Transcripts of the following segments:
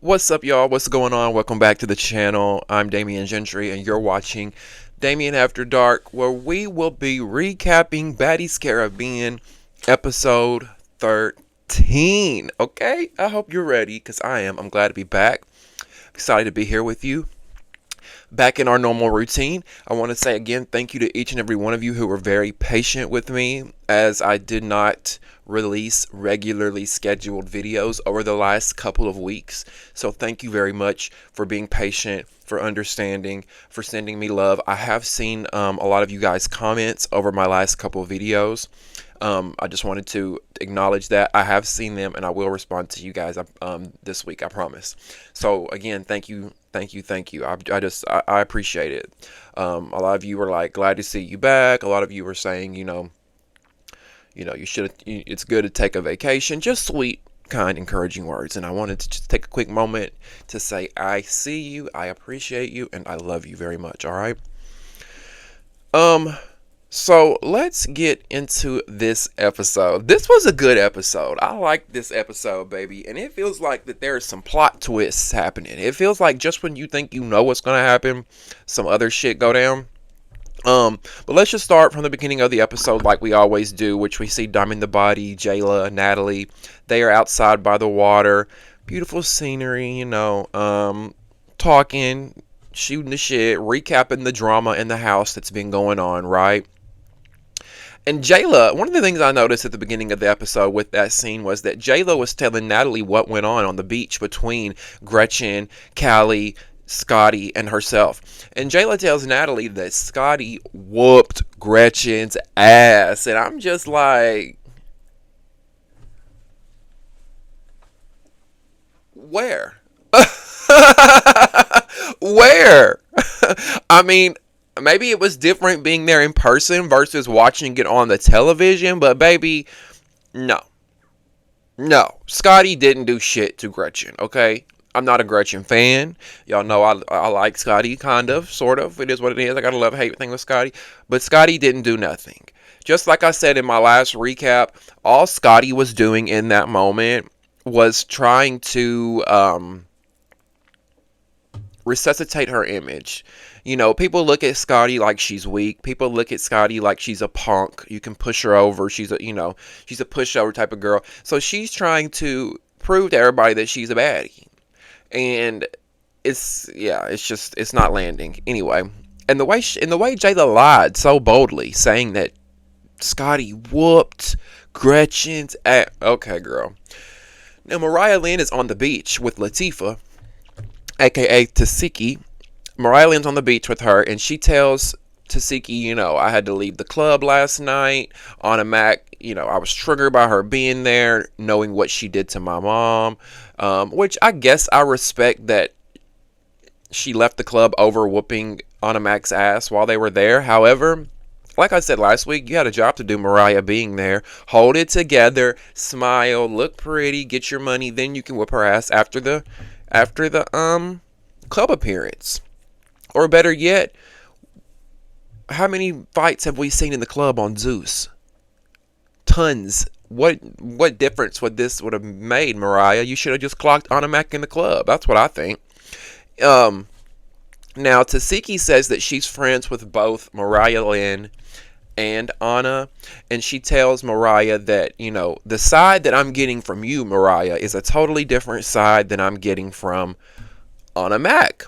What's up, y'all? What's going on? Welcome back to the channel. I'm Damieongentry, and you're watching Damien After Dark, where we will be recapping Baddies Caribbean episode 13. Okay? I hope you're ready, because I am. I'm glad to be back. Excited to be here with you. Back in our normal routine. I want to say again thank you to each and every one of you who were very patient with me, as I did not release regularly scheduled videos over the last couple of weeks. So thank you very much for being patient, for understanding, for sending me love. I have seen a lot of you guys' comments over my last couple of videos. I just wanted to acknowledge that I have seen them, and I will respond to you guys this week, I promise. So again, thank you. I appreciate it. A lot of you were like, glad to see you back. A lot of you were saying, you should. It's good to take a vacation. Just sweet, kind, encouraging words. And I wanted to just take a quick moment to say, I see you, I appreciate you, and I love you very much. All right. So let's get into this episode. This was a good episode. I like this episode, baby. And it feels like that there's some plot twists happening. It feels like just when you think you know what's going to happen, some other shit go down. But let's just start from the beginning of the episode like we always do, which we see Damien the Body, Jayla, Natalie. They are outside by the water. Beautiful scenery, talking, shooting the shit, recapping the drama in the house that's been going on, right? And Jayla, one of the things I noticed at the beginning of the episode with that scene was that Jayla was telling Natalie what went on the beach between Gretchen, Callie, Scotty, and herself. And Jayla tells Natalie that Scotty whooped Gretchen's ass. And I'm just like, where? Where? I mean, maybe it was different being there in person versus watching it on the television, but baby, no. Scotty didn't do shit to Gretchen, okay? I'm not a Gretchen fan. Y'all know I like Scotty, kind of, sort of. It is what it is. I got a love-hate thing with Scotty. But Scotty didn't do nothing. Just like I said in my last recap, all Scotty was doing in that moment was trying to resuscitate her image. People look at Scotty like she's weak. People look at Scotty like she's a punk. You can push her over. She's a pushover type of girl. So she's trying to prove to everybody that she's a baddie. And it's not landing. Anyway, and the way Jayla lied so boldly, saying that Scotty whooped Gretchen's ass. Okay, girl. Now, Mariah Lynn is on the beach with Latifah, aka Tasiki. Mariah Lynn's on the beach with her, and she tells Tasiki, I had to leave the club last night. Anna Mac, I was triggered by her being there, knowing what she did to my mom. Which I guess I respect that she left the club over whooping Anna Mac's ass while they were there. However, like I said last week, you had a job to do, Mariah, being there. Hold it together, smile, look pretty, get your money, then you can whip her ass after the club appearance. Or better yet, how many fights have we seen in the club on Zeus? Tons. What difference would have made, Mariah? You should have just clocked Anna Mac in the club. That's what I think. Now, Tasiki says that she's friends with both Mariah Lynn and Anna, and she tells Mariah that, the side that I'm getting from you, Mariah, is a totally different side than I'm getting from Anna Mac.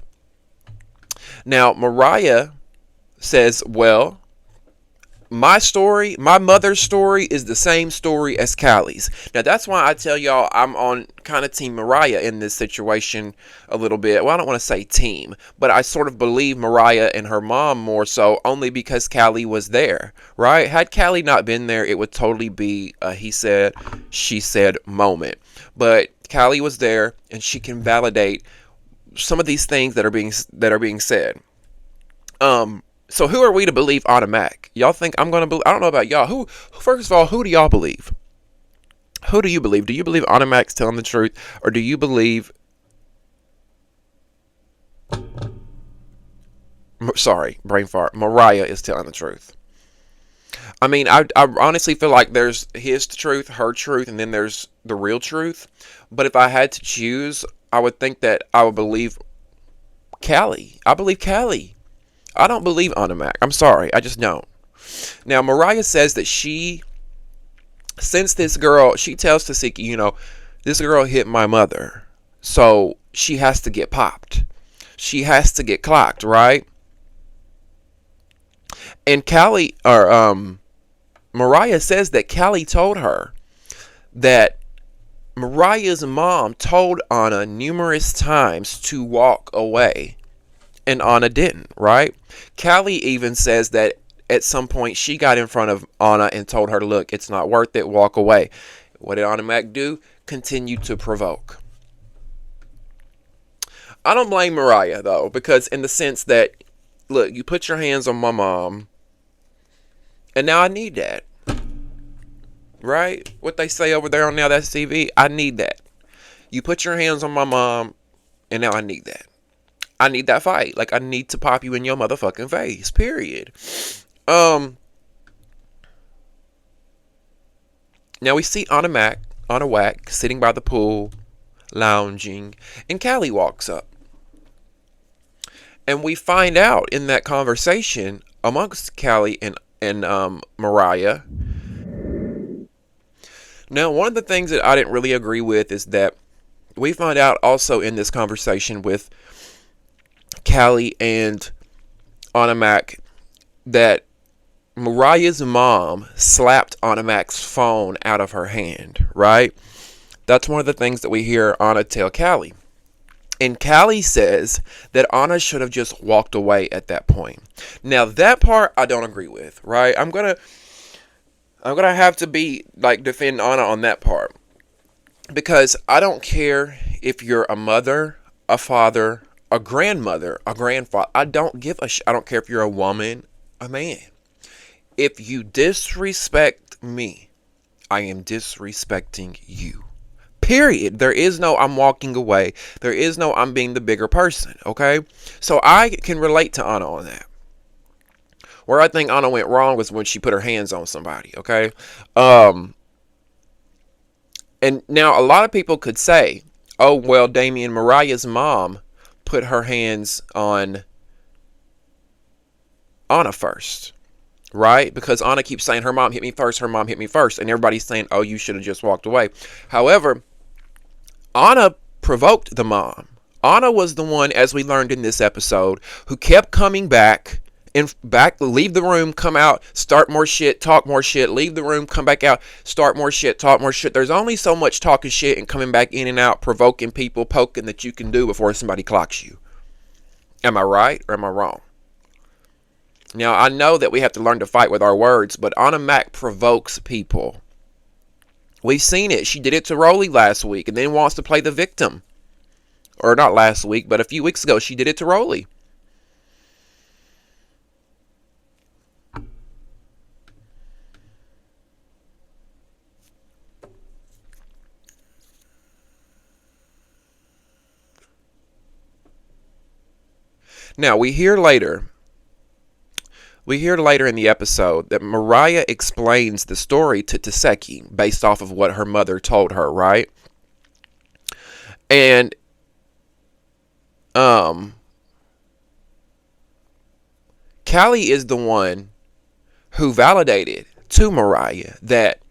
Now, Mariah says, well, my mother's story is the same story as Callie's. Now, that's why I tell y'all I'm on kind of Team Mariah in this situation a little bit. Well, I don't want to say team, but I sort of believe Mariah and her mom more so only because Callie was there, right? Had Callie not been there, it would totally be a he said, she said moment. But Callie was there, and she can validate some of these things that are being said. So who are we to believe Anna Mac? Y'all think I'm gonna believe? I don't know about y'all. Who first of all, who do y'all believe? Who do you believe? Do you believe Anna Mac's telling the truth, or do you believe? Sorry, brain fart. Mariah is telling the truth. I mean, I honestly feel like there's his truth, her truth, and then there's the real truth. But if I had to choose, I would think that I would believe Callie. I believe Callie. I don't believe Anna Mac. I'm sorry. I just don't. Now, Mariah says that since this girl, she tells Tasiki, this girl hit my mother. So she has to get popped. She has to get clocked, right? And Mariah says that Callie told her that Mariah's mom told Anna numerous times to walk away, and Anna didn't, right? Callie even says that at some point she got in front of Anna and told her, look, it's not worth it, walk away. What did Anna Mac do? Continue to provoke. I don't blame Mariah, though, because in the sense that, look, you put your hands on my mom, and now I need that. Right? What they say over there on Now That's TV, I need that. You put your hands on my mom, and now I need that. I need that fight. Like, I need to pop you in your motherfucking face. Period. Now we see Anna Wack, sitting by the pool, lounging, and Callie walks up. And we find out in that conversation amongst Callie and Mariah. Now, one of the things that I didn't really agree with is that we find out also in this conversation with Callie and Anna Mac that Mariah's mom slapped Anna Mac's phone out of her hand, right? That's one of the things that we hear Anna tell Callie. And Callie says that Anna should have just walked away at that point. Now, that part I don't agree with, right? I'm gonna have to be like defend Anna on that part, because I don't care if you're a mother, a father, a grandmother, a grandfather. I don't give a shit. I don't care if you're a woman, a man. If you disrespect me, I am disrespecting you. Period. There is no I'm walking away. There is no I'm being the bigger person, okay? So I can relate to Anna on that. Where I think Anna went wrong was when she put her hands on somebody, okay? And now a lot of people could say, oh, well, Damien, Mariah's mom put her hands on Anna first, right? Because Anna keeps saying her mom hit me first, and everybody's saying, oh, you should have just walked away. However, Anna provoked the mom. Anna was the one, as we learned in this episode, who kept coming back, leave the room, come out, start more shit, talk more shit, leave the room, come back out, start more shit, talk more shit. There's only so much talking shit and coming back in and out, provoking people, poking that you can do before somebody clocks you. Am I right or am I wrong? Now, I know that we have to learn to fight with our words, but Anna Mac provokes people. We've seen it. She did it to Rolly last week and then wants to play the victim. Or not last week, but a few weeks ago, she did it to Rolly. Now, we hear later in the episode that Mariah explains the story to Taseki based off of what her mother told her, right? And Callie is the one who validated to Mariah that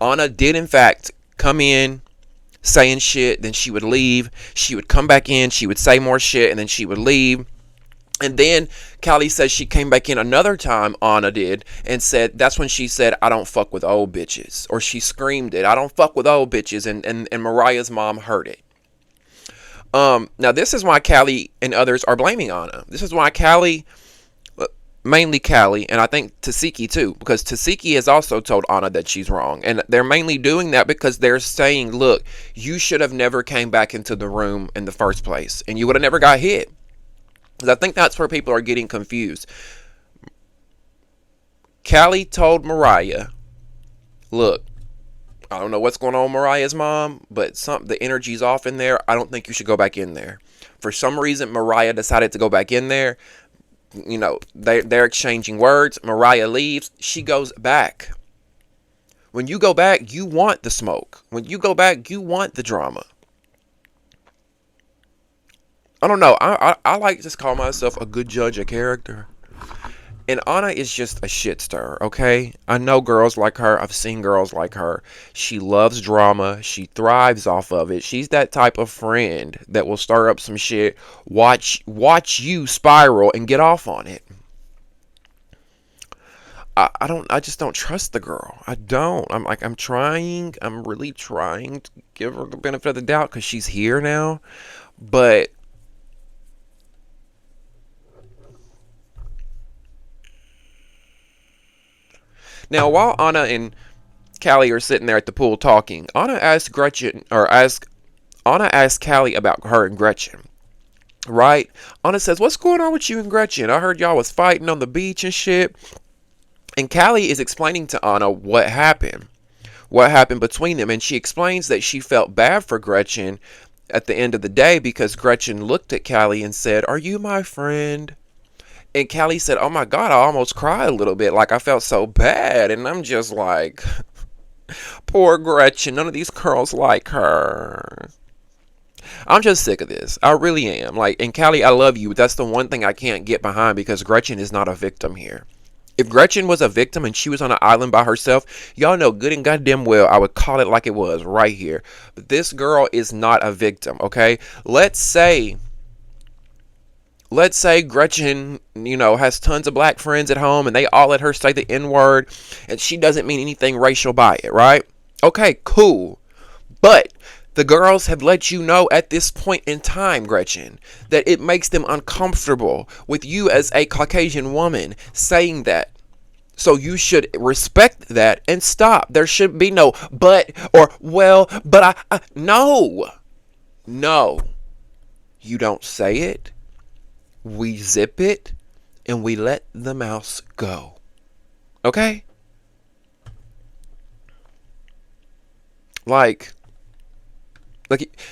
Anna did in fact come in saying shit, then she would leave, she would come back in, she would say more shit, and then she would leave. And then Callie says she came back in another time, Anna did, and said, that's when she said, I don't fuck with old bitches. Or she screamed it, I don't fuck with old bitches, and Mariah's mom heard it. Now this is why Callie and others are blaming Anna. This is why Callie, mainly Callie, and I think Tasiki too, because Tasiki has also told Anna that she's wrong, and they're mainly doing that because they're saying, look, you should have never came back into the room in the first place, and you would have never got hit. Because I think that's where people are getting confused. Callie told Mariah, look, I don't know what's going on with Mariah's mom, but the energy's off in there. I don't think you should go back in there. For some reason, Mariah decided to go back in there. You know, they're exchanging words. Mariah leaves. She goes back. When you go back, you want the smoke. When you go back, you want the drama. I don't know. I like to just call myself a good judge of character. And Anna is just a shit stir, okay? I know girls like her. I've seen girls like her. She loves drama. She thrives off of it. She's that type of friend that will stir up some shit, watch you spiral and get off on it. I just don't trust the girl. I don't. I'm really trying to give her the benefit of the doubt because she's here now. But now, while Anna and Callie are sitting there at the pool talking, Anna asks Callie about her and Gretchen. Right? Anna says, what's going on with you and Gretchen? I heard y'all was fighting on the beach and shit. And Callie is explaining to Anna what happened between them. And she explains that she felt bad for Gretchen at the end of the day because Gretchen looked at Callie and said, are you my friend? And Callie said, oh my God, I almost cried a little bit. Like, I felt so bad. And I'm just like, poor Gretchen. None of these girls like her. I'm just sick of this. I really am. Like, and Callie, I love you. But that's the one thing I can't get behind because Gretchen is not a victim here. If Gretchen was a victim and she was on an island by herself, y'all know good and goddamn well I would call it like it was right here. But this girl is not a victim, okay? Let's say Gretchen, has tons of black friends at home and they all let her say the N-word and she doesn't mean anything racial by it, right? Okay, cool. But the girls have let you know at this point in time, Gretchen, that it makes them uncomfortable with you as a Caucasian woman saying that. So you should respect that and stop. There should be no but or well, but no. No. You don't say it. We zip it and we let the mouse go. Okay? Like,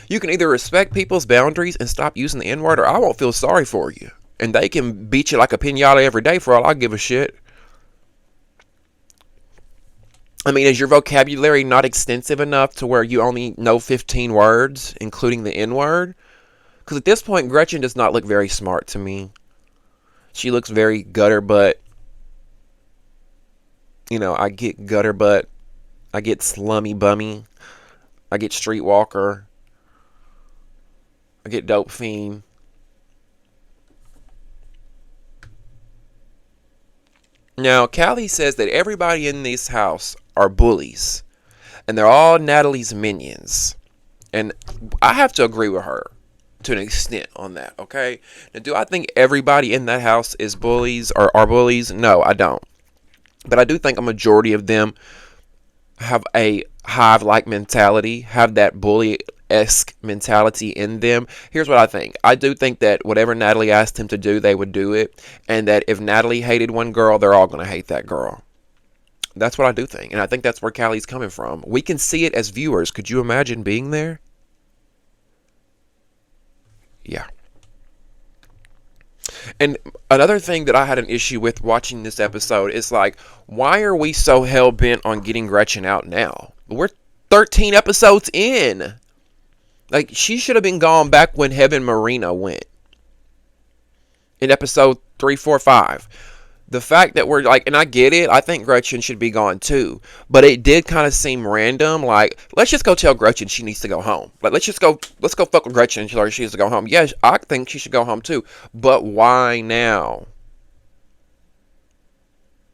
you can either respect people's boundaries and stop using the N-word, or I won't feel sorry for you. And they can beat you like a pinata every day for all I give a shit. I mean, is your vocabulary not extensive enough to where you only know 15 words, including the N-word? Because at this point, Gretchen does not look very smart to me. She looks very gutter butt. I get gutter butt. I get slummy bummy. I get streetwalker. I get dope fiend. Now, Callie says that everybody in this house are bullies. And they're all Natalie's minions. And I have to agree with her to an extent on that, okay? Now, do I think everybody in that house is bullies or are bullies? No, I don't. But I do think a majority of them have a hive-like mentality, have that bully-esque mentality in them. Here's what I think. I do think that whatever Natalie asked him to do, they would do it. And that if Natalie hated one girl, they're all going to hate that girl. That's what I do think. And I think that's where Callie's coming from. We can see it as viewers. Could you imagine being there? Yeah. And another thing that I had an issue with watching this episode is like, why are we so hell-bent on getting Gretchen out now? We're 13 episodes in. Like, she should have been gone back when Heaven Marina went. In episode 3, 4, 5. The fact that we're like, and I get it, I think Gretchen should be gone too. But it did kind of seem random. Like, let's just go tell Gretchen she needs to go home. Like, let's go fuck with Gretchen and tell her she needs to go home. Yes, I think she should go home too. But why now?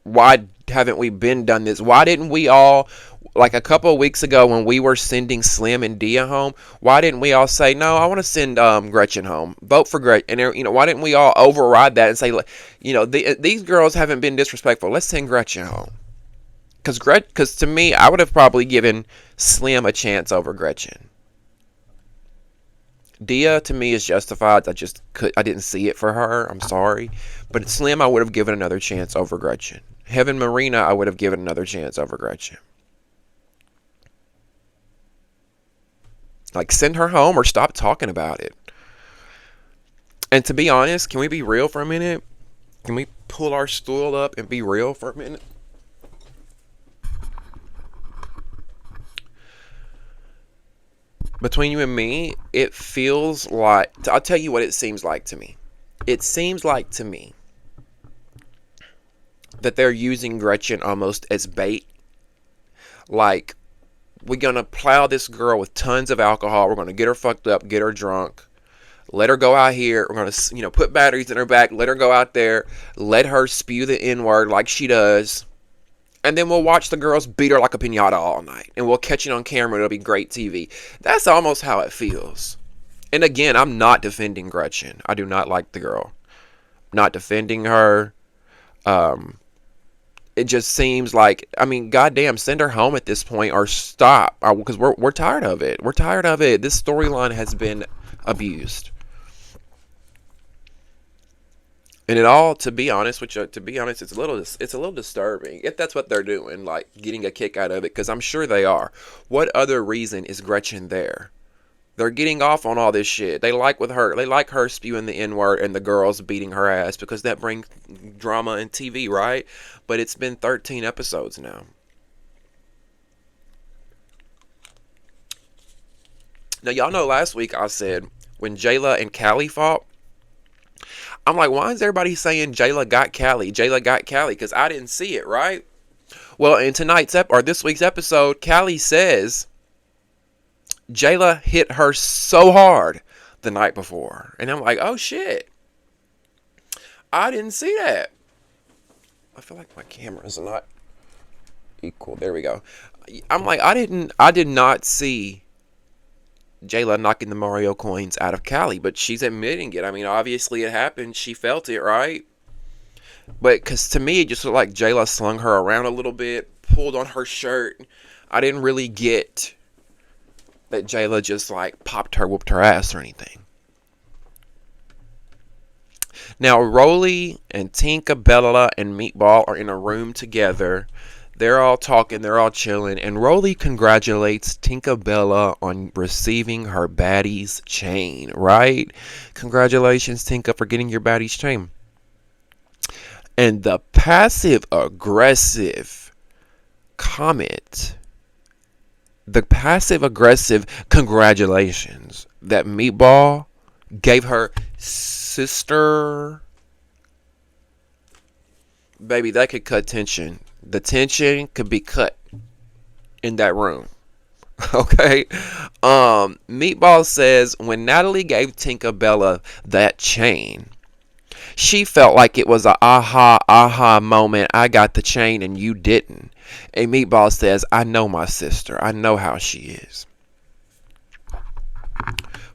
Why haven't we been done this? Why didn't we all, like a couple of weeks ago when we were sending Slim and Dia home, why didn't we all say, no, I want to send Gretchen home, vote for Gretchen? And why didn't we all override that and say, these girls haven't been disrespectful, let's send Gretchen home? Because to me, I would have probably given Slim a chance over Gretchen. Dia to me is justified. I didn't see it for her. I'm sorry, but Slim I would have given another chance over Gretchen. Heaven Marina I would have given another chance over Gretchen. Like, send her home or stop talking about it. And to be honest, can we be real for a minute? Can we pull our stool up and be real for a minute? Between you and me, it feels like, I'll tell you what it seems like to me. It seems like to me that they're using Gretchen almost as bait. Like, we're going to plow this girl with tons of alcohol. We're going to get her fucked up, get her drunk, let her go out here. We're going to, put batteries in her back, let her go out there, let her spew the N-word like she does. And then we'll watch the girls beat her like a piñata all night. And we'll catch it on camera. It'll be great TV. That's almost how it feels. And again, I'm not defending Gretchen. I do not like the girl. Not defending her. It just seems like, goddamn, send her home at this point or stop. Because we're tired of it. We're tired of it. This storyline has been abused. And it all, to be honest, it's a little disturbing if that's what they're doing, like getting a kick out of it, because I'm sure they are. What other reason is Gretchen there? They're getting off on all this shit. They like her spewing the N-word and the girls beating her ass because that brings drama and TV, right? But it's been 13 episodes now. Now, y'all know last week I said when Jayla and Callie fought, I'm like, why is everybody saying Jayla got Callie? Jayla got Callie, because I didn't see it, right? Well, in this week's episode, Callie says Jayla hit her so hard the night before. And I'm like, oh shit. I didn't see that. I feel like my camera's not equal. There we go. I'm like, I did not see Jayla knocking the Mario coins out of Callie, but she's admitting it. Obviously it happened. She felt it, right? But because to me, it just looked like Jayla slung her around a little bit, pulled on her shirt. I didn't really get that Jayla just like whooped her ass or anything. Now, Rolly and Tinka, Bella, and Meatball are in a room together. They're all talking, they're all chilling, and Rolly congratulates Tinkerbella on receiving her Baddies chain, right? Congratulations, Tinka, for getting your Baddies chain. And the passive-aggressive comment, the passive-aggressive congratulations that Meatball gave her sister, baby, that could cut tension. The tension could be cut in that room. Okay? Meatball says when Natalie gave Tinkerbella that chain, she felt like it was a aha moment. I got the chain and you didn't. And Meatball says, I know my sister. I know how she is.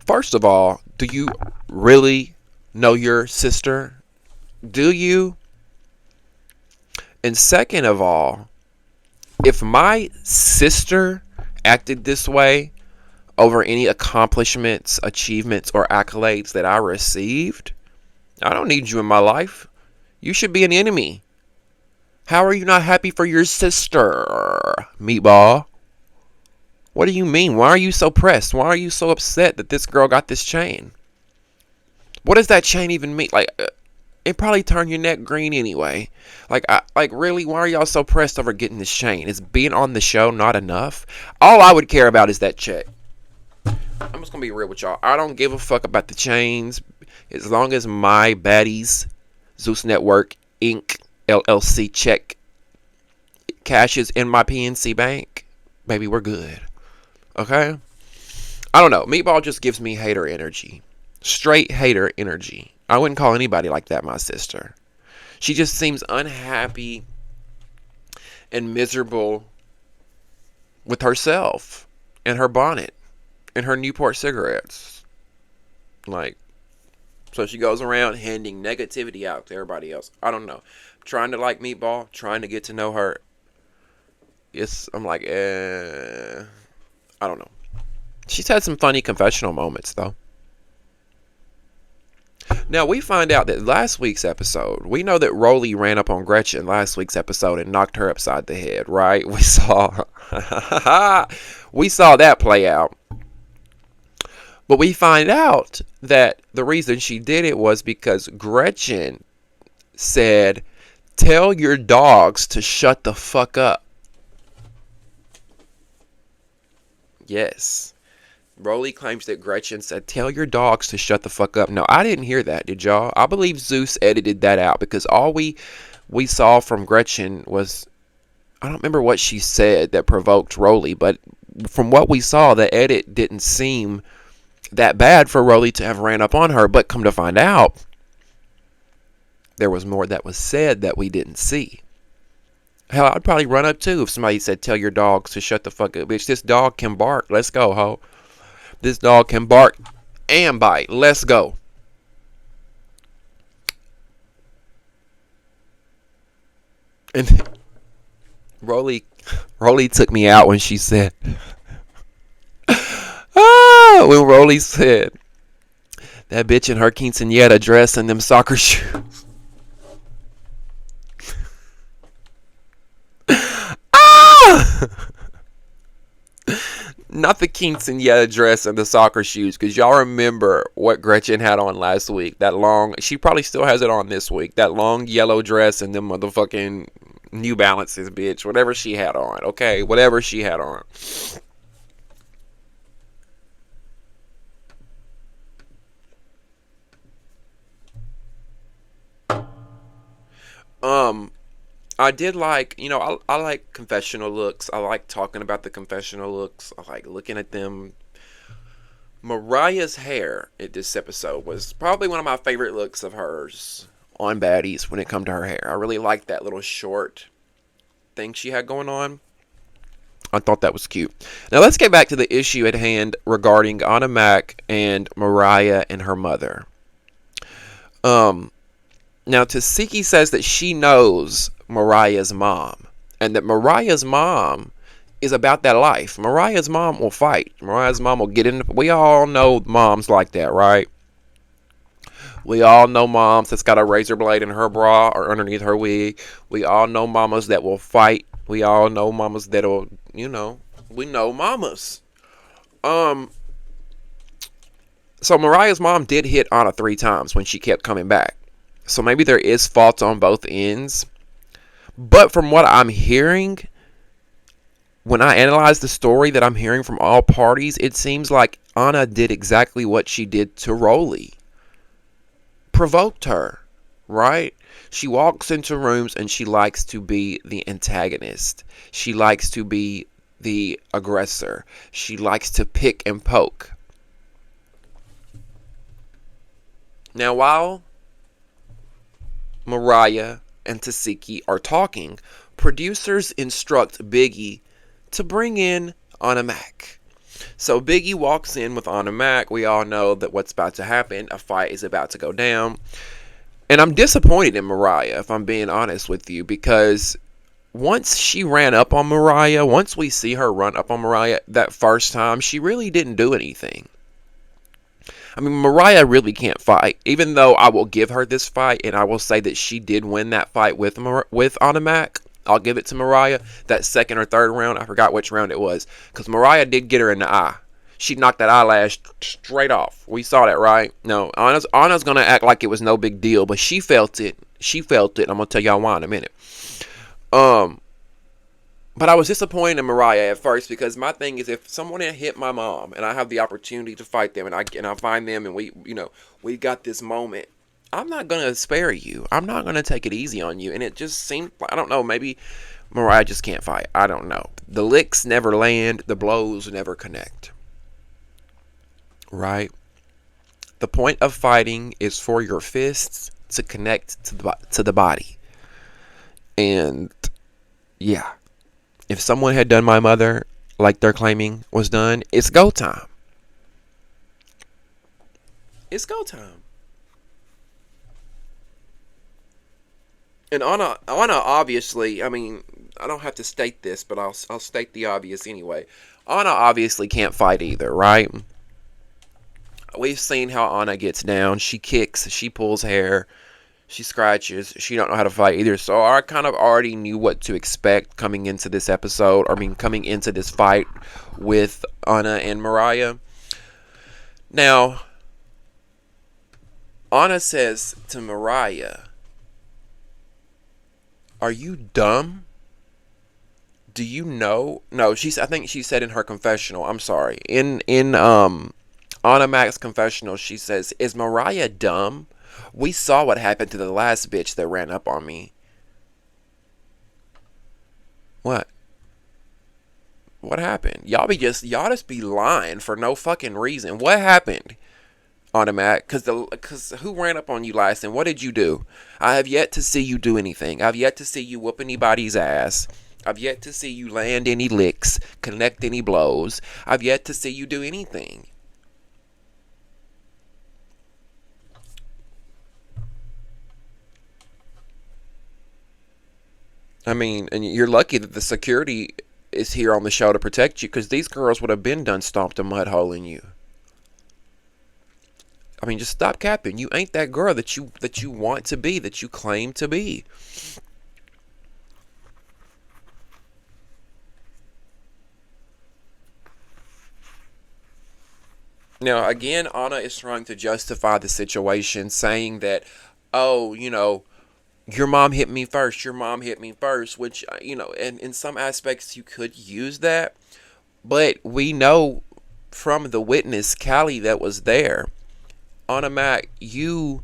First of all, do you really know your sister? Do you? And second of all, if my sister acted this way over any accomplishments, achievements, or accolades that I received, I don't need you in my life. You should be an enemy. How are you not happy for your sister, Meatball? What do you mean? Why are you so pressed? Why are you so upset that this girl got this chain? What does that chain even mean? Like, it probably turned your neck green anyway. Like really, why are y'all so pressed over getting this chain? Is being on the show not enough? All I would care about is that check. I'm just gonna be real with y'all. I don't give a fuck about the chains. As long as my Baddies, Zeus Network, Inc., LLC check cashes in my PNC bank, baby, we're good. Okay? I don't know. Meatball just gives me hater energy. Straight hater energy. I wouldn't call anybody like that my sister. She just seems unhappy and miserable with herself and her bonnet and her Newport cigarettes. Like, so she goes around handing negativity out to everybody else. I don't know. Trying to like Meatball, trying to get to know her. I'm like, I don't know. She's had some funny confessional moments, though. Now, we find out that last week's episode, we know that Rolly ran up on Gretchen last week's episode and knocked her upside the head, right? We saw that play out. But we find out that the reason she did it was because Gretchen said, "Tell your dogs to shut the fuck up." Yes. Rolly claims that Gretchen said, "Tell your dogs to shut the fuck up." No, I didn't hear that, did y'all? I believe Zeus edited that out because all we saw from Gretchen was, I don't remember what she said that provoked Rolly, but from what we saw, the edit didn't seem that bad for Rolly to have ran up on her. But come to find out, there was more that was said that we didn't see. Hell, I'd probably run up too if somebody said, "Tell your dogs to shut the fuck up." Bitch, this dog can bark. Let's go, ho. This dog can bark and bite. Let's go. And Rolly took me out when she said, when Rolly said, "That bitch in her quinceañera dress and them soccer shoes." Not the quinceañera dress and the soccer shoes, because y'all remember what Gretchen had on last week. That long, she probably still has it on this week. That long yellow dress and them motherfucking New Balances, bitch. Whatever she had on, okay? Whatever she had on. I did like, I like confessional looks. I like talking about the confessional looks. I like looking at them. Mariah's hair in this episode was probably one of my favorite looks of hers on Baddies when it come to her hair. I really liked that little short thing she had going on. I thought that was cute. Now let's get back to the issue at hand regarding Anna Mac and Mariah and her mother. Now, Tasiki says that she knows Mariah's mom, and that Mariah's mom is about that life. Mariah's mom will fight. Mariah's mom will get in. We all know moms like that, right? We all know moms that's got a razor blade in her bra or underneath her wig. We all know mamas that will fight. We all know mamas that'll, we know mamas. So Mariah's mom did hit Anna 3 times when she kept coming back. So maybe there is fault on both ends. But from what I'm hearing, when I analyze the story that I'm hearing from all parties, it seems like Anna did exactly what she did to Rolly. Provoked her, right? She walks into rooms and she likes to be the antagonist. She likes to be the aggressor. She likes to pick and poke. Now, while Mariah and Tasiki are talking, producers instruct Biggie to bring in Anna Mac. So Biggie walks in with Anna Mac. We all know that what's about to happen. A fight is about to go down. And I'm disappointed in Mariah, if I'm being honest with you, because once she ran up on Mariah, once we see her run up on Mariah that first time, she really didn't do anything. I mean, Mariah really can't fight, even though I will give her this fight, and I will say that she did win that fight with Anna Mac. I'll give it to Mariah. That second or third round, I forgot which round it was, because Mariah did get her in the eye. She knocked that eyelash straight off. We saw that, right? No, Anna's going to act like it was no big deal, but she felt it. She felt it. I'm going to tell y'all why in a minute. But I was disappointed in Mariah at first, because my thing is, if someone had hit my mom and I have the opportunity to fight them and I find them and we got this moment, I'm not going to spare you. I'm not going to take it easy on you. And it just seemed, I don't know, maybe Mariah just can't fight. I don't know. The licks never land. The blows never connect. Right? The point of fighting is for your fists to connect to the body. And yeah. If someone had done my mother, like they're claiming was done, it's go time. It's go time. And Anna obviously, I mean, I don't have to state this, but I'll state the obvious anyway. Anna obviously can't fight either, right? We've seen how Anna gets down. She kicks, she pulls hair, she scratches. She don't know how to fight either. So I kind of already knew what to expect coming into this episode. I mean, coming into this fight with Anna and Mariah. Now, Anna says to Mariah, "Are you dumb? Do you know?" No, I think she said in her confessional. I'm sorry. In Anna Mac's confessional, she says, "Is Mariah dumb? We saw what happened to the last bitch that ran up on me." What? What happened? Y'all just be lying for no fucking reason. What happened? Anna Mac, cause who ran up on you last and what did you do? I have yet to see you do anything. I've yet to see you whoop anybody's ass. I've yet to see you land any licks, connect any blows. I've yet to see you do anything. I mean, and you're lucky that the security is here on the show to protect you, because these girls would have been done stomped a mud hole in you. I mean, just stop capping. You ain't that girl that you want to be, that you claim to be. Now, again, Anna is trying to justify the situation, saying that, oh, your mom hit me first. Your mom hit me first, which, and in some aspects you could use that. But we know from the witness, Callie, that was there, Anna Mac, you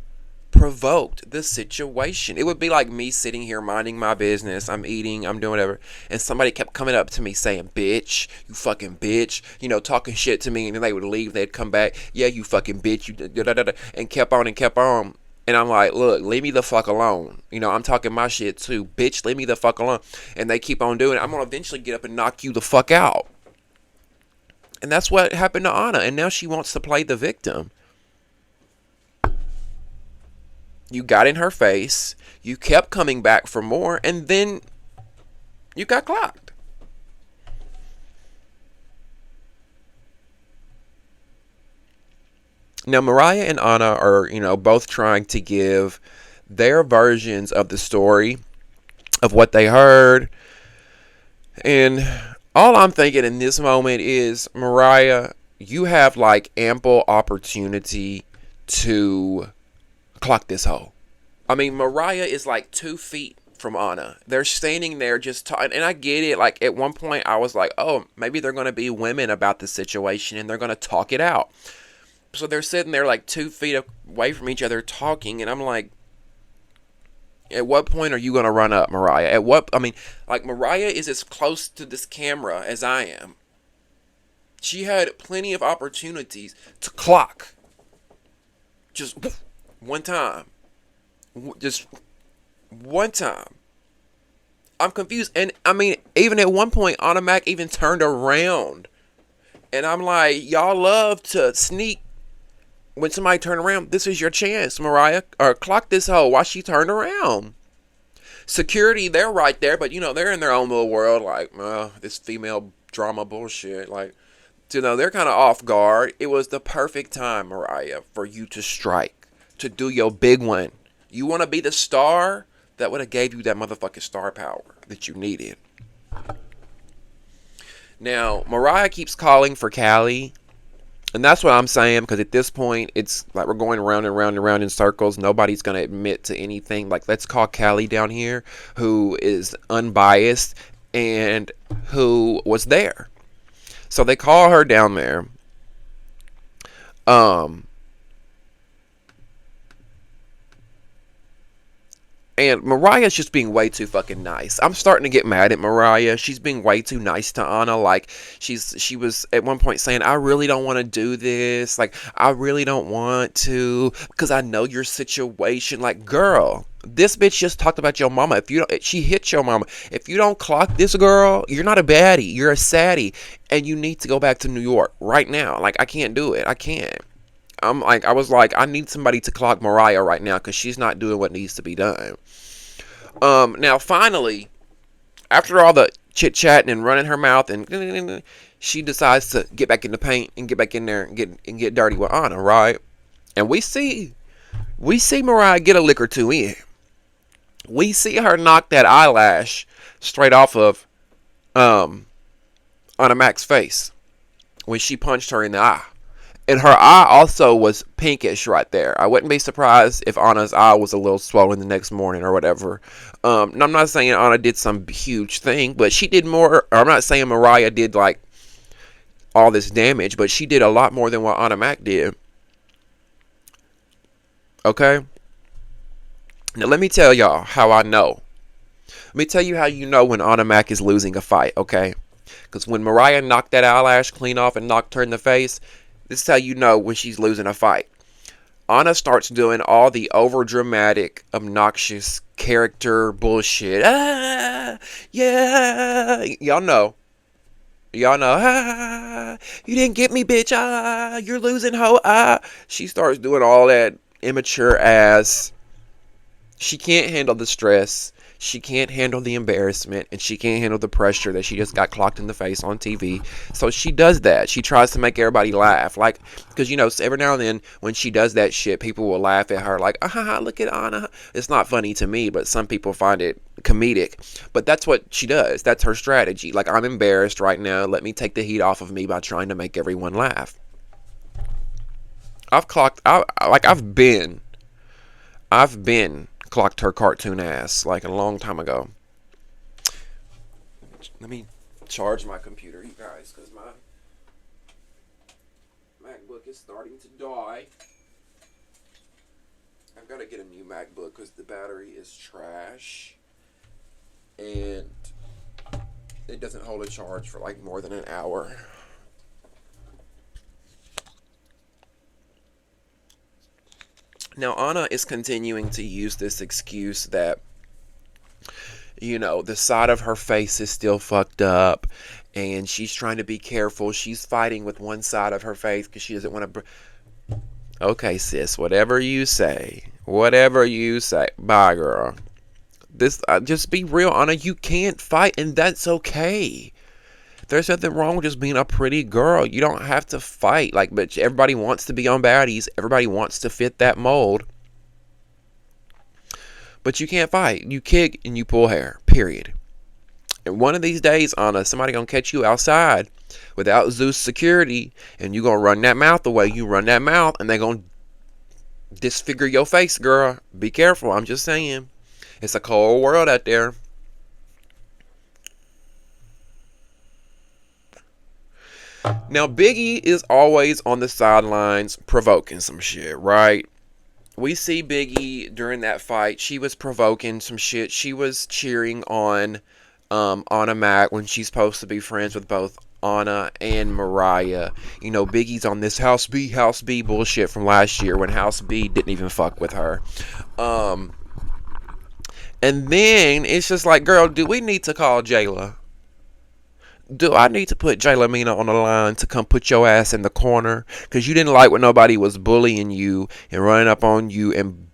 provoked the situation. It would be like me sitting here minding my business. I'm eating, I'm doing whatever. And somebody kept coming up to me saying, "Bitch, you fucking bitch," talking shit to me. And then they would leave. They'd come back. "Yeah, you fucking bitch. You da da da da," and kept on and kept on. And I'm like, "Look, leave me the fuck alone. I'm talking my shit too. Bitch, leave me the fuck alone." And they keep on doing it. I'm going to eventually get up and knock you the fuck out. And that's what happened to Anna. And now she wants to play the victim. You got in her face. You kept coming back for more. And then you got clocked. Now, Mariah and Anna are, both trying to give their versions of the story of what they heard. And all I'm thinking in this moment is, Mariah, you have like ample opportunity to clock this hoe. I mean, Mariah is like 2 feet from Anna. They're standing there just talking. And I get it. Like, at one point, I was like, oh, maybe they're going to be women about the situation and they're going to talk it out. So they're sitting there like 2 feet away from each other talking. And I'm like, at what point are you going to run up, Mariah? Mariah is as close to this camera as I am. She had plenty of opportunities to clock. Just one time. Just one time. I'm confused. And I mean, even at one point, Anna Mac even turned around. And I'm like, y'all love to sneak when somebody turn around. This is your chance, Mariah. Or clock this hoe while she turned around. Security, they're right there, but they're in their own little world. Like, this female drama bullshit. Like, they're kind of off guard. It was the perfect time, Mariah, for you to strike, to do your big one. You want to be the star? That would have gave you that motherfucking star power that you needed. Now, Mariah keeps calling for Callie. And that's what I'm saying, because at this point, it's like we're going around and round and round in circles. Nobody's going to admit to anything. Like, let's call Callie down here, who is unbiased and who was there. So they call her down there. And Mariah's just being way too fucking nice. I'm starting to get mad at Mariah. She's being way too nice to Anna. Like, she was at one point saying, I really don't want to do this. Like, I really don't want to because I know your situation. Like, girl, this bitch just talked about your mama. If you don't, she hit your mama. If you don't clock this girl, you're not a baddie. You're a saddie. And you need to go back to New York right now. Like, I can't do it. I can't. I was like, I need somebody to clock Mariah right now because she's not doing what needs to be done. Now finally, after all the chit chatting and running her mouth, and she decides to get back in the paint and get back in there and get dirty with Anna, right? And we see Mariah get a lick or two in. We see her knock that eyelash straight off of Anna Mac's face when she punched her in the eye. And her eye also was pinkish right there. I wouldn't be surprised if Anna's eye was a little swollen the next morning or whatever. And I'm not saying Anna did some huge thing, but she did more. I'm not saying Mariah did like all this damage, but she did a lot more than what Anna Mac did. Okay? Now let me tell y'all how I know. Let me tell you how you know when Anna Mac is losing a fight, okay? Because when Mariah knocked that eyelash clean off and knocked her in the face, this is how you know when she's losing a fight. Anna starts doing all the over-dramatic, obnoxious character bullshit. Ah, yeah. Y'all know. Ah, you didn't get me, bitch. Ah, you're losing, ho. Ah. She starts doing all that immature ass. She can't handle the stress. She can't handle the embarrassment, and she can't handle the pressure that she just got clocked in the face on TV. So she does that. She tries to make everybody laugh. Like, because, you know, every now and then when she does that shit, people will laugh at her like, look at Anna. It's not funny to me, but some people find it comedic. But that's what she does. That's her strategy. Like, I'm embarrassed right now. Let me take the heat off of me by trying to make everyone laugh. I've been clocked her cartoon ass like a long time ago. Let me charge my computer, you guys, because my MacBook is starting to die. I've got to get a new MacBook because the battery is trash and it doesn't hold a charge for like more than an hour. Now, Anna is continuing to use this excuse that, you know, the side of her face is still fucked up and she's trying to be careful. She's fighting with one side of her face because she doesn't want to. Okay, sis, whatever you say. Bye, girl. Just be real, Anna. You can't fight, and that's okay. There's nothing wrong with just being a pretty girl. You don't have to fight. Like, but everybody wants to be on Baddies. Everybody wants to fit that mold. But you can't fight. You kick and you pull hair. Period. And one of these days, Anna, somebody gonna catch you outside without Zeus security, and you gonna run that mouth the way you run that mouth, and they gonna disfigure your face, girl. Be careful. I'm just saying. It's a cold world out there. Now, Biggie is always on the sidelines provoking some shit, right? We see Biggie during that fight. She was provoking some shit. She was cheering on Anna Mac when she's supposed to be friends with both Anna and Mariah. You know, Biggie's on this House B bullshit from last year when House B didn't even fuck with her. And then it's just like, girl, do we need to call Jayla? Do I need to put Jayla Mina on the line to come put your ass in the corner? Because you didn't like when nobody was bullying you and running up on you and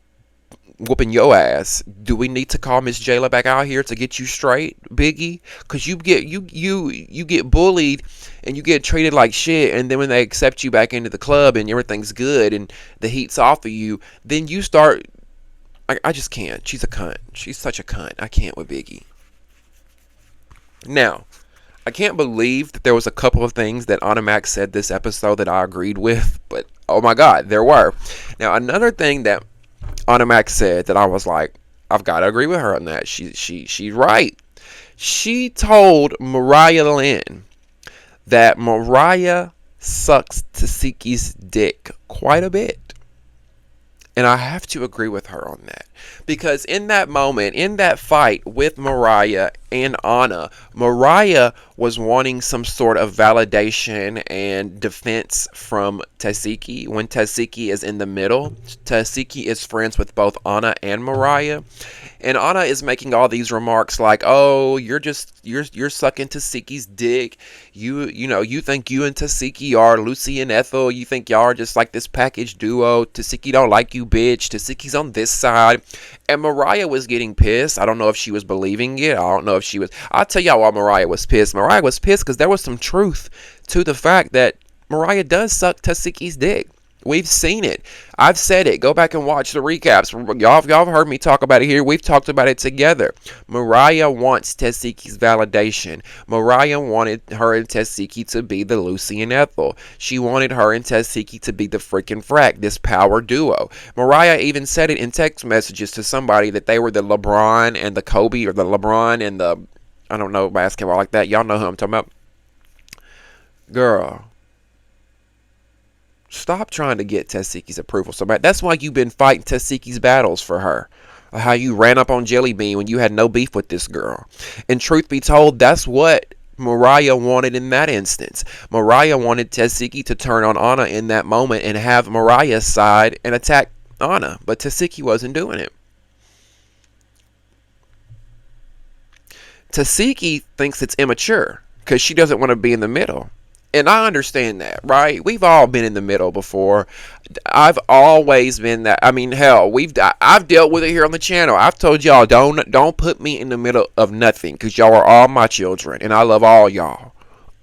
whooping your ass. Do we need to call Miss Jayla back out here to get you straight, Biggie? Because you get bullied and you get treated like shit, and then when they accept you back into the club and everything's good and the heat's off of you, then you start. I just can't. She's a cunt. She's such a cunt. I can't with Biggie. Now, I can't believe that there was a couple of things that Anna Mac said this episode that I agreed with, but oh my God, there were. Now, another thing that Anna Mac said that I was like, I've got to agree with her on that. She's right. She told Mariah Lynn that Mariah sucks Taseki's dick quite a bit. And I have to agree with her on that. Because in that moment, in that fight with Mariah and Anna, Mariah was wanting some sort of validation and defense from Tasiki. When Tasiki is in the middle, Tasiki is friends with both Anna and Mariah. And Anna is making all these remarks like, "Oh, you're sucking Tasiki's dick. You think you and Tasiki are Lucy and Ethel. You think y'all are just like this package duo. Tasiki don't like you, bitch. Tasiki's on this side." And Mariah was getting pissed. I don't know if she was believing it. I don't know if she was. I'll tell y'all why Mariah was pissed. Mariah was pissed because there was some truth to the fact that Mariah does suck Tasiki's dick. We've seen it. I've said it. Go back and watch the recaps. Y'all have heard me talk about it here. We've talked about it together. Mariah wants Tasiki's validation. Mariah wanted her and Tasiki to be the Lucy and Ethel. She wanted her and Tasiki to be the freaking frack, this power duo. Mariah even said it in text messages to somebody that they were the LeBron and the Kobe, or the LeBron and the, I don't know, basketball like that. Y'all know who I'm talking about. Girl, stop trying to get Tasiki's approval so bad. That's why you've been fighting Tasiki's battles for her. How you ran up on Jelly Bean when you had no beef with this girl. And truth be told, that's what Mariah wanted in that instance. Mariah wanted Tasiki to turn on Anna in that moment and have Mariah's side and attack Anna. But Tasiki wasn't doing it. Tasiki thinks it's immature because she doesn't want to be in the middle. And I understand that, right? We've all been in the middle before. I've always been that. I mean, hell, I've dealt with it here on the channel. I've told y'all, don't put me in the middle of nothing, because y'all are all my children, and I love all y'all.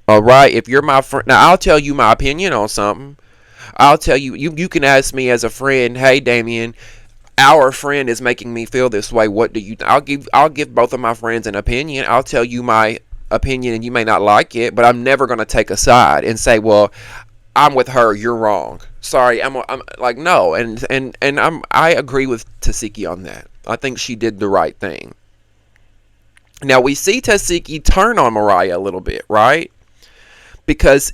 All right? If you're my friend, now I'll tell you my opinion on something. I'll tell you, you can ask me as a friend, "Hey, Damien, our friend is making me feel this way. What do you?" I'll give both of my friends an opinion. I'll tell you my opinion, and you may not like it, but I'm never going to take a side and say, "Well, I'm with her, you're wrong." Sorry, I'm like, no. And I agree with Tasiki on that. I think she did the right thing. Now we see Tasiki turn on Mariah a little bit, right? Because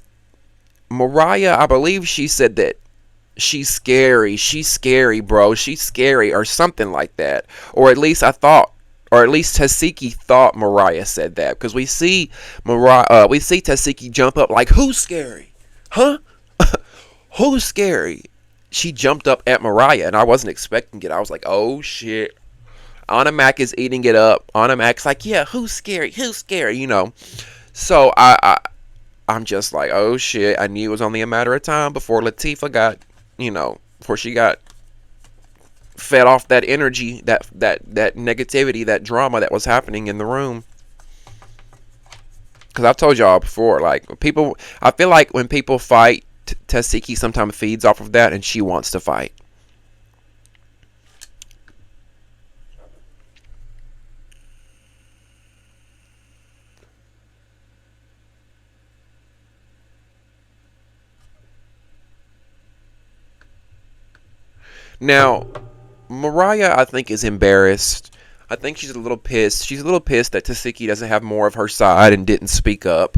Mariah, I believe she said that she's scary, bro, she's scary, or something like that. Or at least I thought, or at least Tasiki thought Mariah said that, because we see Tasiki jump up like, "Who's scary? Huh? Who's scary?" She jumped up at Mariah, and I wasn't expecting it. I was like, "Oh shit." Anna Mac is eating it up. Anna Mac's like, "Yeah, who's scary? Who's scary?" So I'm just like, "Oh shit." I knew it was only a matter of time before Latifah got, before she got fed off that energy, that negativity, that drama that was happening in the room. Because I've told y'all before, like, I feel like when people fight, Tasiki sometimes feeds off of that, and she wants to fight. Now, Mariah, I think, is embarrassed. I think she's a little pissed. She's a little pissed that Tasiki doesn't have more of her side and didn't speak up.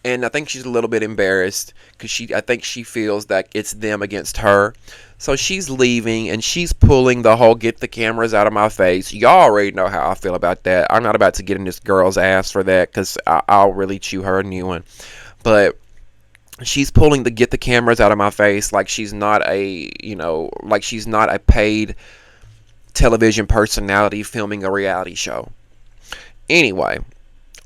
And I think she's a little bit embarrassed because I think she feels that it's them against her. So she's leaving, and she's pulling the whole "get the cameras out of my face." Y'all already know how I feel about that. I'm not about to get in this girl's ass for that, because I'll really chew her a new one. But she's pulling the "get the cameras out of my face" like she's not a paid television personality filming a reality show. Anyway,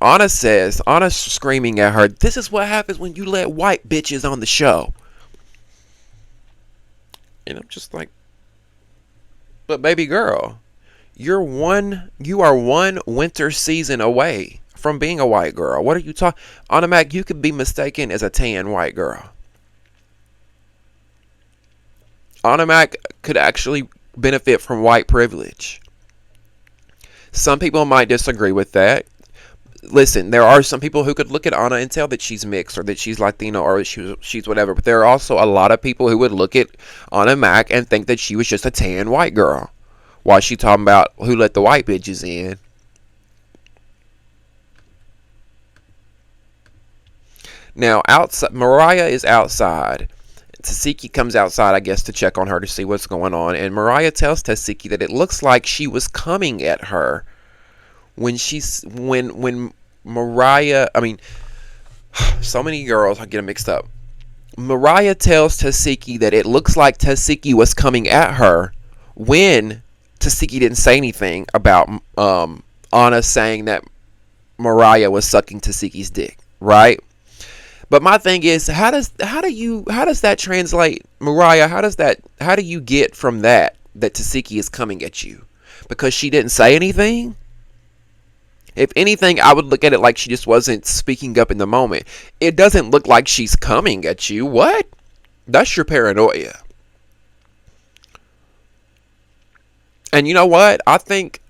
Anna's screaming at her, "This is what happens when you let white bitches on the show." And I'm just like, but baby girl, you are one winter season away from being a white girl. What are you talking? Anna Mac, you could be mistaken as a tan white girl. Anna Mac could actually benefit from white privilege. Some people might disagree with that. Listen, there are some people who could look at Anna and tell that she's mixed, or that she's Latino, or she's whatever. But there are also a lot of people who would look at Anna Mac and think that she was just a tan white girl. Why is she talking about who let the white bitches in? Now, Mariah is outside. Tasiki comes outside, I guess, to check on her to see what's going on. And Mariah tells Tasiki that it looks like she was coming at her when Mariah, I mean, so many girls, I get them mixed up. Mariah tells Tasiki that it looks like Tasiki was coming at her when Tasiki didn't say anything about Anna saying that Mariah was sucking Tasiki's dick, right? But my thing is, how does that translate, Mariah? How do you get from that Tasiki is coming at you because she didn't say anything? If anything, I would look at it like she just wasn't speaking up in the moment. It doesn't look like she's coming at you. What? That's your paranoia. And you know what? I think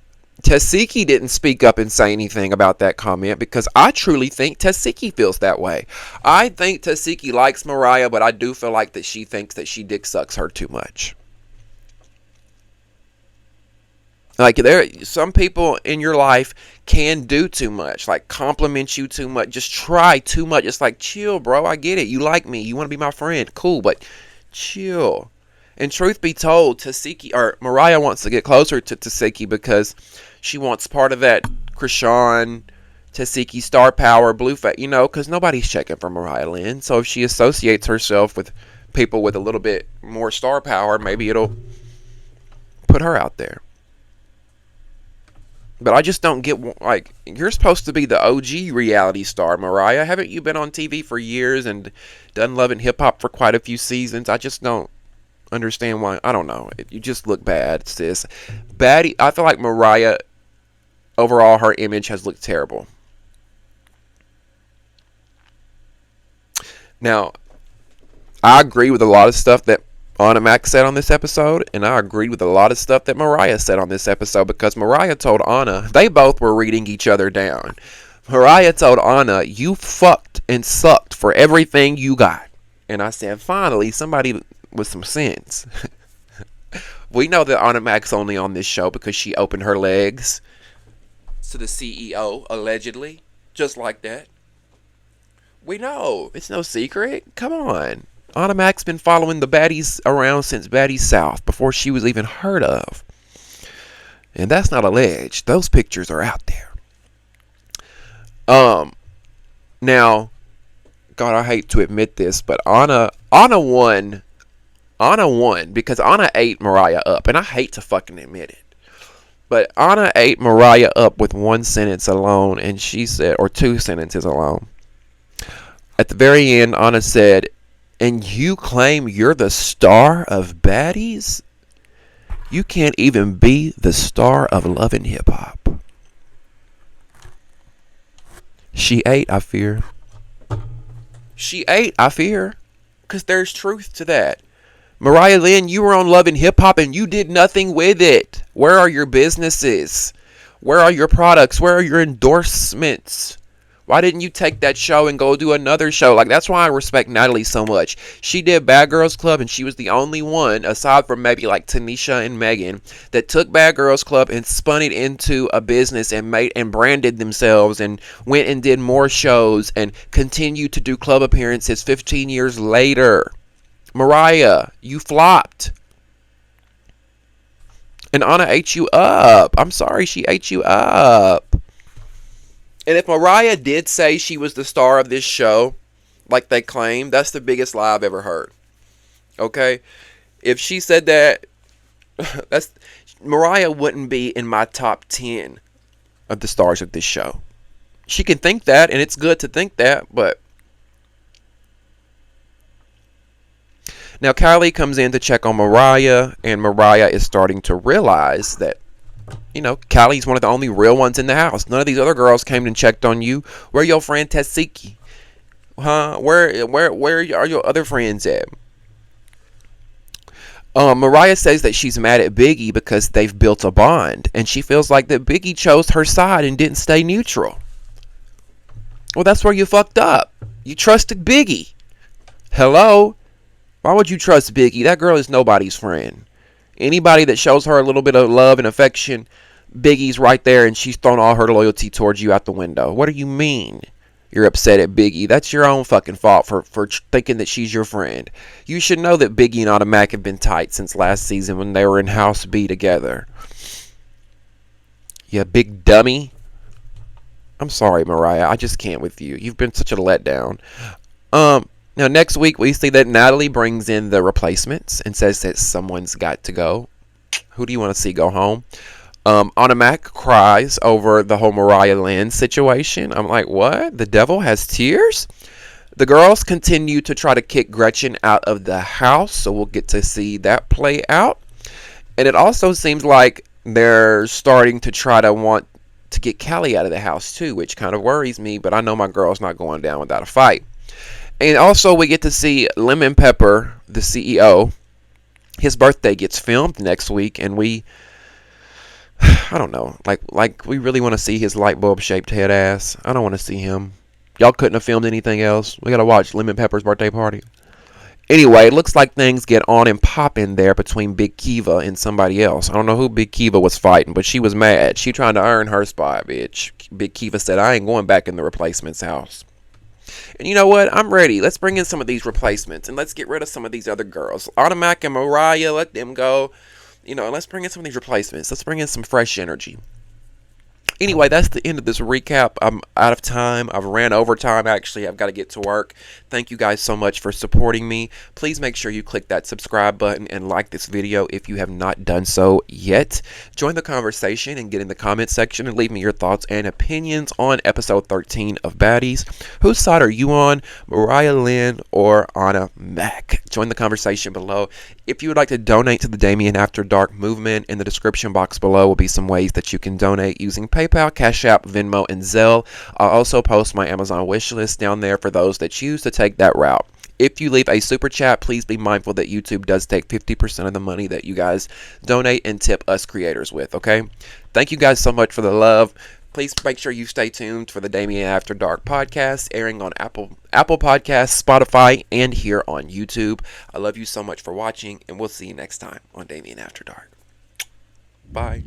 Tasiki didn't speak up and say anything about that comment because I truly think Tasiki feels that way. I think Tasiki likes Mariah, but I do feel like that she thinks that she dick sucks her too much. Like, some people in your life can do too much, like compliment you too much, just try too much. It's like, chill, bro. I get it. You like me. You want to be my friend. Cool, but chill. And truth be told, Mariah wants to get closer to Tasiki because she wants part of that Krishan, Tasiki, star power, blue face, because nobody's checking for Mariah Lynn. So if she associates herself with people with a little bit more star power, maybe it'll put her out there. But I just don't get, like, you're supposed to be the OG reality star, Mariah. Haven't you been on TV for years and done Love and Hip Hop for quite a few seasons? I just don't understand why. I don't know. You just look bad, sis. Baddie, I feel like Mariah, overall, her image has looked terrible. Now, I agree with a lot of stuff that Anna Mac said on this episode, and I agreed with a lot of stuff that Mariah said on this episode because Mariah told Anna, they both were reading each other down. Mariah told Anna, you fucked and sucked for everything you got. And I said, finally, somebody with some sense. We know that Anna Mac's only on this show because she opened her legs to the CEO, allegedly. Just like that. We know. It's no secret. Come on. Anna Mac's been following the Baddies around since Baddies South, before she was even heard of. And that's not alleged. Those pictures are out there. Now, God, I hate to admit this, but Anna won. Anna won because Anna ate Mariah up, and I hate to fucking admit it. But Anna ate Mariah up with one sentence alone, and she said, or two sentences alone. At the very end, Anna said, and you claim you're the star of Baddies? You can't even be the star of Love and Hip Hop. She ate, I fear. She ate, I fear. Because there's truth to that. Mariah Lynn, you were on Love and Hip Hop and you did nothing with it. Where are your businesses? Where are your products? Where are your endorsements? Why didn't you take that show and go do another show? Like, that's why I respect Natalie so much. She did Bad Girls Club, and she was the only one, aside from maybe like Tanisha and Megan, that took Bad Girls Club and spun it into a business and made and branded themselves and went and did more shows and continued to do club appearances 15 years later. Mariah, you flopped. And Anna ate you up. I'm sorry, she ate you up. And if Mariah did say she was the star of this show, like they claim, that's the biggest lie I've ever heard. Okay? If she said that, Mariah wouldn't be in my top 10 of the stars of this show. She can think that, and it's good to think that, but... Now, Kylie comes in to check on Mariah, and Mariah is starting to realize that, Kylie's one of the only real ones in the house. None of these other girls came and checked on you. Where your friend Tasiki? Huh? Where are your other friends at? Mariah says that she's mad at Biggie because they've built a bond, and she feels like that Biggie chose her side and didn't stay neutral. Well, that's where you fucked up. You trusted Biggie. Hello? Why would you trust Biggie? That girl is nobody's friend. Anybody that shows her a little bit of love and affection, Biggie's right there and she's thrown all her loyalty towards you out the window. What do you mean? You're upset at Biggie. That's your own fucking fault for thinking that she's your friend. You should know that Biggie and Automatic have been tight since last season when they were in House B together. You big dummy. I'm sorry, Mariah. I just can't with you. You've been such a letdown. Now next week we see that Natalie brings in the replacements and says that someone's got to go. Who do you want to see go home? Automatic cries over the whole Mariah Lynn situation. I'm like, what? The devil has tears? The girls continue to try to kick Gretchen out of the house, so we'll get to see that play out. And it also seems like they're starting to try to want to get Callie out of the house too, which kind of worries me, but I know my girl's not going down without a fight. And also we get to see Lemon Pepper, the CEO. His birthday gets filmed next week, and I don't know, like we really want to see his light bulb shaped head ass. I don't want to see him. Y'all couldn't have filmed anything else. We gotta watch Lemon Pepper's birthday party. Anyway, it looks like things get on and popping there between Big Kiva and somebody else. I don't know who Big Kiva was fighting, but she was mad. She trying to earn her spot, bitch. Big Kiva said, I ain't going back in the replacements house. And you know what? I'm ready. Let's bring in some of these replacements, and let's get rid of some of these other girls. Automatic and Mariah, let them go. You know, let's bring in some of these replacements. Let's bring in some fresh energy. Anyway, that's the end of this recap. I'm out of time. I've ran over time, actually. I've got to get to work. Thank you guys so much for supporting me. Please make sure you click that subscribe button and like this video if you have not done so yet. Join the conversation and get in the comment section and leave me your thoughts and opinions on episode 13 of Baddies. Whose side are you on, Mariah Lynn or Anna Mac? Join the conversation below. If you would like to donate to the Damien After Dark movement, in the description box below will be some ways that you can donate using PayPal, Cash App, Venmo, and Zelle. I'll also post my Amazon wish list down there for those that choose to take that route. If you leave a super chat, please be mindful that YouTube does take 50% of the money that you guys donate and tip us creators with, okay? Thank you guys so much for the love. Please make sure you stay tuned for the Damien After Dark podcast, airing on Apple Podcasts, Spotify, and here on YouTube. I love you so much for watching, and we'll see you next time on Damien After Dark. Bye.